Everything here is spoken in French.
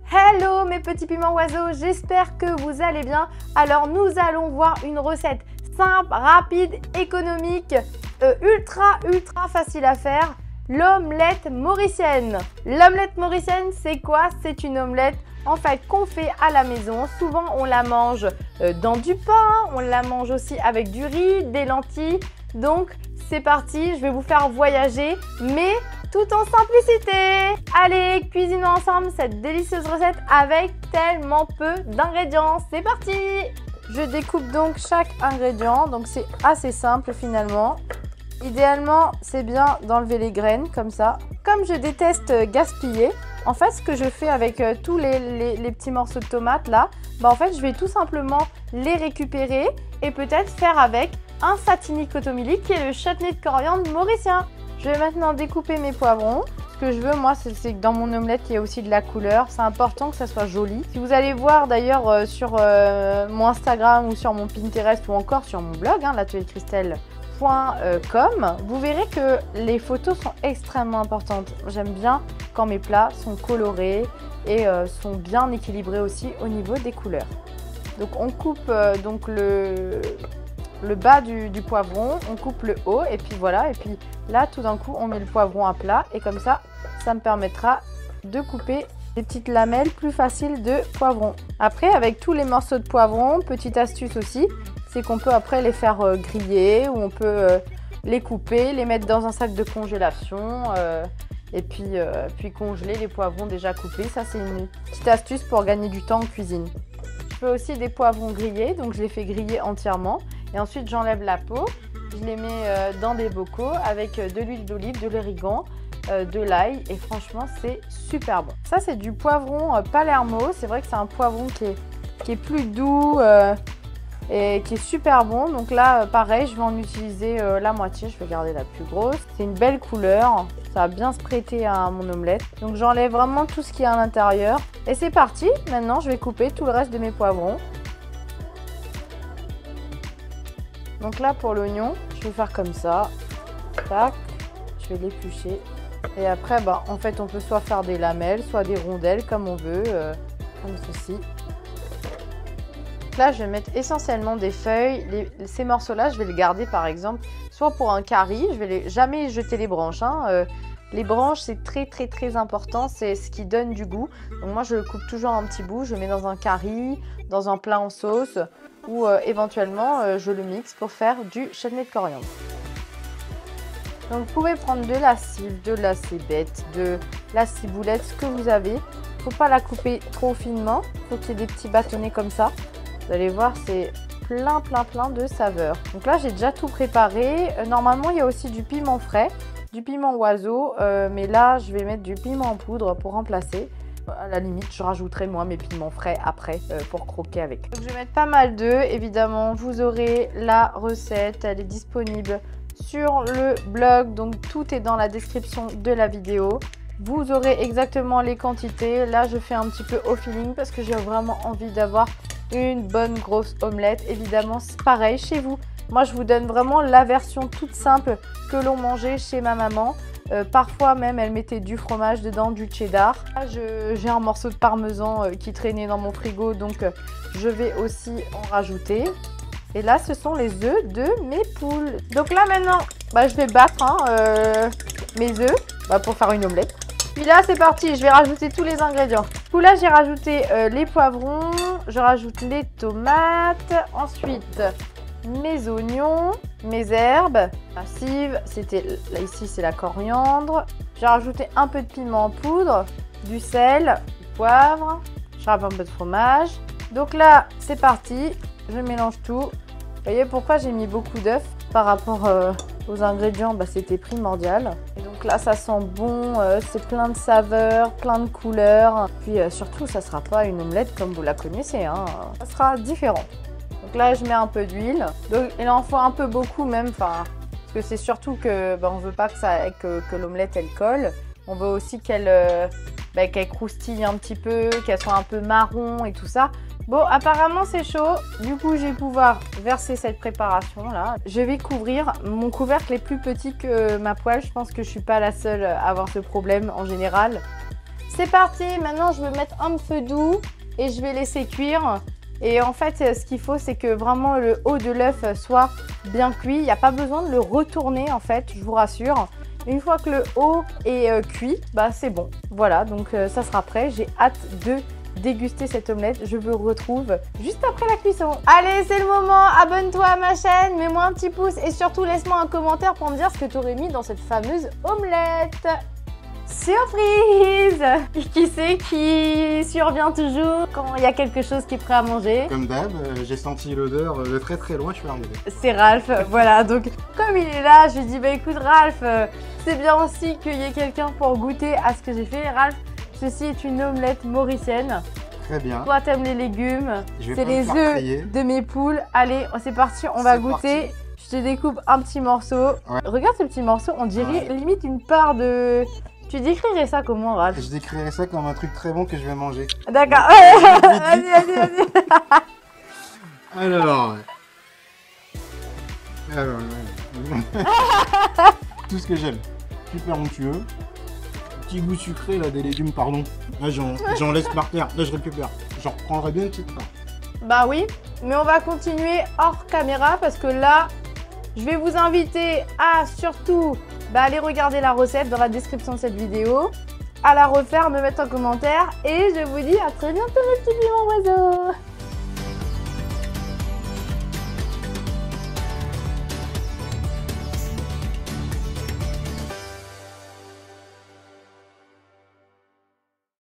Hello mes petits piments oiseaux, j'espère que vous allez bien. Alors nous allons voir une recette simple, rapide, économique, ultra facile à faire. L'omelette mauricienne. L'omelette mauricienne, c'est quoi? C'est une omelette en fait qu'on fait à la maison. Souvent on la mange dans du pain, on la mange aussi avec du riz, des lentilles. Donc c'est parti, je vais vous faire voyager, mais tout en simplicité. Allez, cuisinons ensemble cette délicieuse recette avec tellement peu d'ingrédients. C'est parti! Je découpe donc chaque ingrédient, donc c'est assez simple finalement. Idéalement, c'est bien d'enlever les graines comme ça. Comme je déteste gaspiller, en fait, ce que je fais avec tous les petits morceaux de tomates là, en fait, je vais tout simplement les récupérer et peut-être faire avec un satini kotomili qui est le chutney de coriandre mauricien. Je vais maintenant découper mes poivrons. Ce que je veux, moi, c'est que dans mon omelette, il y a aussi de la couleur. C'est important que ça soit joli. Si vous allez voir d'ailleurs sur mon Instagram ou sur mon Pinterest ou encore sur mon blog, l'atelierchristelle.com, vous verrez que les photos sont extrêmement importantes. J'aime bien quand mes plats sont colorés et sont bien équilibrés aussi au niveau des couleurs. Donc on coupe donc le bas du poivron, on coupe le haut et puis voilà. Et puis là, tout d'un coup, on met le poivron à plat et comme ça, ça me permettra de couper des petites lamelles plus faciles de poivron. Après, avec tous les morceaux de poivron, petite astuce aussi, c'est qu'on peut après les faire griller ou on peut les couper, les mettre dans un sac de congélation et puis congeler les poivrons déjà coupés. Ça, c'est une petite astuce pour gagner du temps en cuisine. Je fais aussi des poivrons grillés, donc je les fais griller entièrement. Et ensuite, j'enlève la peau, je les mets dans des bocaux avec de l'huile d'olive, de l'origan, de l'ail et franchement, c'est super bon. Ça, c'est du poivron Palermo. C'est vrai que c'est un poivron qui est plus doux et qui est super bon. Donc là, pareil, je vais en utiliser la moitié. Je vais garder la plus grosse. C'est une belle couleur. Ça va bien se prêter à mon omelette. Donc j'enlève vraiment tout ce qu'il y a à l'intérieur. Et c'est parti. Maintenant, je vais couper tout le reste de mes poivrons. Donc là, pour l'oignon, je vais faire comme ça. Tac, je vais l'éplucher. Et après, en fait, on peut soit faire des lamelles, soit des rondelles, comme on veut, comme ceci. Là, je vais mettre essentiellement des feuilles. Ces morceaux-là, je vais les garder, par exemple, soit pour un curry. Je vais jamais jeter les branches. Les branches, c'est très important. C'est ce qui donne du goût. Donc moi, je coupe toujours un petit bout. Je le mets dans un curry, dans un plat en sauce. Ou éventuellement je le mixe pour faire du chutney de coriandre. Donc vous pouvez prendre de la cive, de la cébette, de la ciboulette, ce que vous avez. Il ne faut pas la couper trop finement, il faut qu'il y ait des petits bâtonnets comme ça. Vous allez voir, c'est plein de saveurs. Donc là, j'ai déjà tout préparé. Normalement, il y a aussi du piment frais, du piment oiseau, mais là, je vais mettre du piment en poudre pour remplacer. À la limite, je rajouterai moi mes piments frais après pour croquer avec. Donc, je vais mettre pas mal d'œufs. Évidemment, vous aurez la recette. Elle est disponible sur le blog. Donc, tout est dans la description de la vidéo. Vous aurez exactement les quantités. Là, je fais un petit peu au feeling parce que j'ai vraiment envie d'avoir une bonne grosse omelette. Évidemment, c'est pareil chez vous. Moi, je vous donne vraiment la version toute simple que l'on mangeait chez ma maman. Parfois même elle mettait du fromage dedans, du cheddar. Là j'ai un morceau de parmesan qui traînait dans mon frigo, donc je vais aussi en rajouter. Et là ce sont les œufs de mes poules. Donc là maintenant je vais battre mes œufs pour faire une omelette. Puis là c'est parti, je vais rajouter tous les ingrédients. Du coup là j'ai rajouté les poivrons, je rajoute les tomates, ensuite mes oignons, mes herbes, la cive, là ici c'est la coriandre. J'ai rajouté un peu de piment en poudre, du sel, du poivre, je rajoute un peu de fromage. Donc là c'est parti, je mélange tout. Vous voyez pourquoi j'ai mis beaucoup d'œufs par rapport aux ingrédients, c'était primordial. Et donc là ça sent bon, c'est plein de saveurs, plein de couleurs. Puis surtout ça ne sera pas une omelette comme vous la connaissez, ça sera différent. Donc là, je mets un peu d'huile. Donc il en faut un peu beaucoup même, parce que c'est surtout que on veut pas que l'omelette elle colle. On veut aussi qu'elle croustille un petit peu, qu'elle soit un peu marron et tout ça. Bon, apparemment c'est chaud. Du coup, je vais pouvoir verser cette préparation là. Je vais couvrir. Mon couvercle est plus petit que ma poêle. Je pense que je suis pas la seule à avoir ce problème en général. C'est parti, maintenant je vais mettre un feu doux et je vais laisser cuire. Et en fait, ce qu'il faut, c'est que vraiment le haut de l'œuf soit bien cuit. Il n'y a pas besoin de le retourner en fait, je vous rassure. Une fois que le haut est cuit, bah c'est bon. Voilà, donc ça sera prêt. J'ai hâte de déguster cette omelette. Je vous retrouve juste après la cuisson. Allez, c'est le moment. Abonne-toi à ma chaîne, mets-moi un petit pouce et surtout laisse-moi un commentaire pour me dire ce que tu aurais mis dans cette fameuse omelette. Surprise! Qui c'est qui survient toujours quand il y a quelque chose qui est prêt à manger? Comme d'hab, j'ai senti l'odeur de très très loin, je suis arrivé. C'est Ralph, voilà. Donc, comme il est là, je lui dis, bah écoute Ralph, c'est bien aussi qu'il y ait quelqu'un pour goûter à ce que j'ai fait. Ralph, ceci est une omelette mauricienne. Très bien. Toi, t'aimes les légumes, c'est pas me les faire œufs crier. de mes poules. Allez, c'est parti, on va goûter. Je te découpe un petit morceau. Ouais. Regarde ce petit morceau, on dirait limite une part de... Tu décrirais ça comment, Ralph? Je décrirais ça comme un truc très bon que je vais manger. D'accord. Vas-y. Alors... Tout ce que j'aime. Super onctueux. Petit goût sucré là des légumes, pardon. Là j'en laisse par terre. Là je récupère. J'en reprendrai bien une petite part. Bah oui, mais on va continuer hors caméra parce que là, je vais vous inviter à surtout aller regarder la recette dans la description de cette vidéo, à la refaire, me mettre en commentaire et je vous dis à très bientôt mes petits vivants oiseaux.